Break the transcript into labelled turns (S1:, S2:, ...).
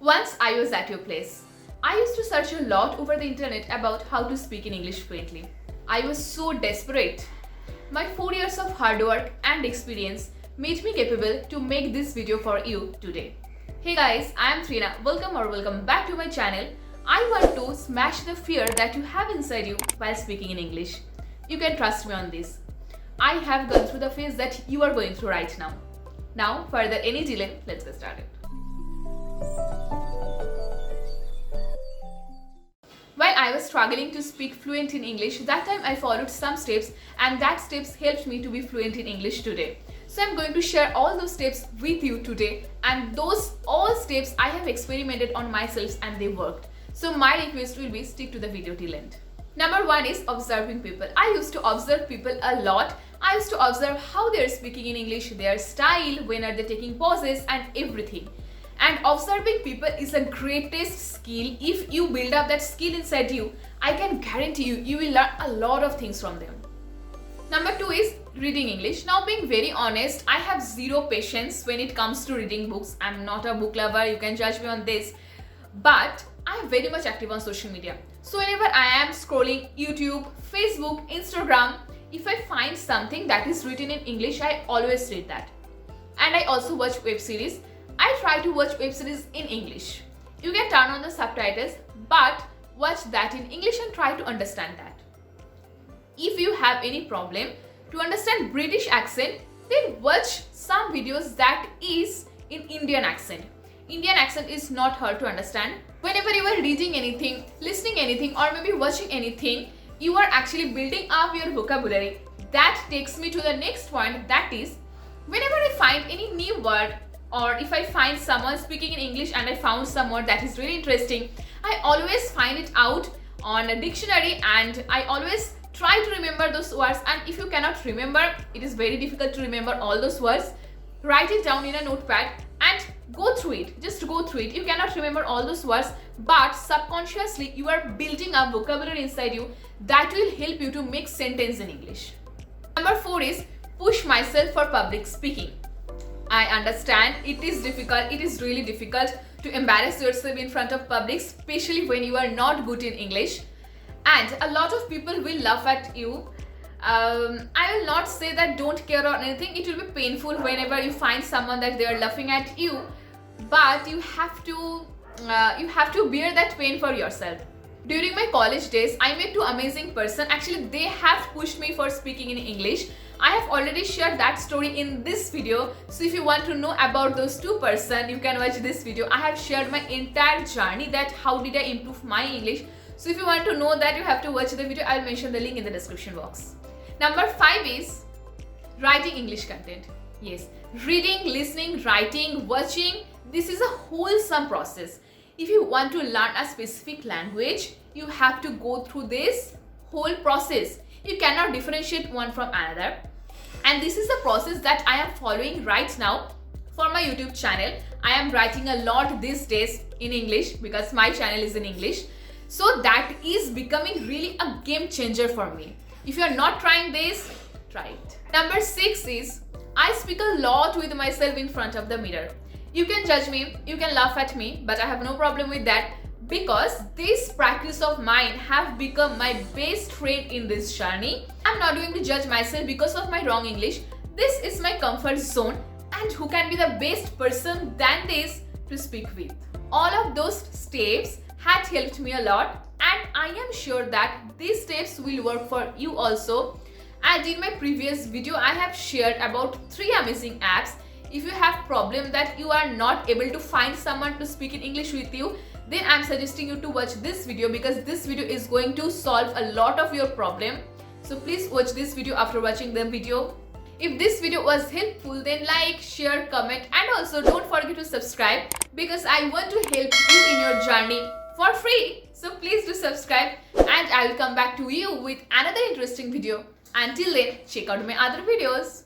S1: Once I was at your place. I used to search a lot over the internet about how to speak in English fluently. I was so desperate. My 4 years of hard work and experience made me capable to make this video for you today. Hey guys, I am Trina. Welcome back to my channel. I want to smash the fear that you have inside you while speaking in English. You can trust me on this. I have gone through the phase that you are going through right now. Now, further any delay, let's get started. While I was struggling to speak fluent in English, that time I followed some steps and that steps helped me to be fluent in English today. So I'm going to share all those steps with you today, and those all steps I have experimented on myself and they worked. So my request will be stick to the video till end. Number 1 is observing people. I used to observe people a lot. I used to observe how they are speaking in English, their style, when are they taking pauses and everything. And observing people is the greatest skill. If you build up that skill inside you, I can guarantee you, you will learn a lot of things from them. Number 2 is reading English. Now being very honest, I have zero patience when it comes to reading books. I'm not a book lover, you can judge me on this. But I am very much active on social media. So whenever I am scrolling YouTube, Facebook, Instagram, if I find something that is written in English, I always read that. And I also watch web series. I try to watch web series in English. You can turn on the subtitles, but watch that in English and try to understand that. If you have any problem to understand British accent, then watch some videos that is in Indian accent. Indian accent is not hard to understand. Whenever you are reading anything, listening anything, or maybe watching anything, you are actually building up your vocabulary. That takes me to the next point, that is, whenever I find any new word, or if I find someone speaking in English and I found some word that is really interesting, I always find it out on a dictionary and I always try to remember those words. And if you cannot remember, it is very difficult to remember all those words, write it down in a notepad and go through it. Just go through it. You cannot remember all those words, but subconsciously you are building up vocabulary inside you that will help you to make sentence in English. Number 4 is push myself for public speaking. I understand it is difficult, it is really difficult to embarrass yourself in front of public, especially when you are not good in English. And a lot of people will laugh at you. I will not say that don't care or anything. It will be painful whenever you find someone that they are laughing at you. But you have to bear that pain for yourself. During my college days, I met 2 amazing persons. Actually, they have pushed me for speaking in English. I have already shared that story in this video. So if you want to know about those 2 persons, you can watch this video. I have shared my entire journey, that how did I improve my English. So if you want to know that, you have to watch the video. I will mention the link in the description box. Number 5 is writing English content. Yes, reading, listening, writing, watching. This is a wholesome process. If you want to learn a specific language, you have to go through this whole process. You cannot differentiate one from another. And this is the process that I am following right now for my YouTube channel. I am writing a lot these days in English because my channel is in English. So that is becoming really a game changer for me. If you are not trying this, try it. Number 6 is I speak a lot with myself in front of the mirror. You can judge me, you can laugh at me, but I have no problem with that because this practice of mine have become my best friend in this journey. I'm not going to judge myself because of my wrong English. This is my comfort zone, and who can be the best person than this to speak with? All of those steps had helped me a lot, and I am sure that these steps will work for you also. And in my previous video, I have shared about 3 amazing apps. If you have problem that you are not able to find someone to speak in English with you, then I'm suggesting you to watch this video because this video is going to solve a lot of your problem. So please watch this video after watching the video. If this video was helpful, then like, share, comment, and also don't forget to subscribe because I want to help you in your journey for free. So please do subscribe and I will come back to you with another interesting video. Until then, check out my other videos.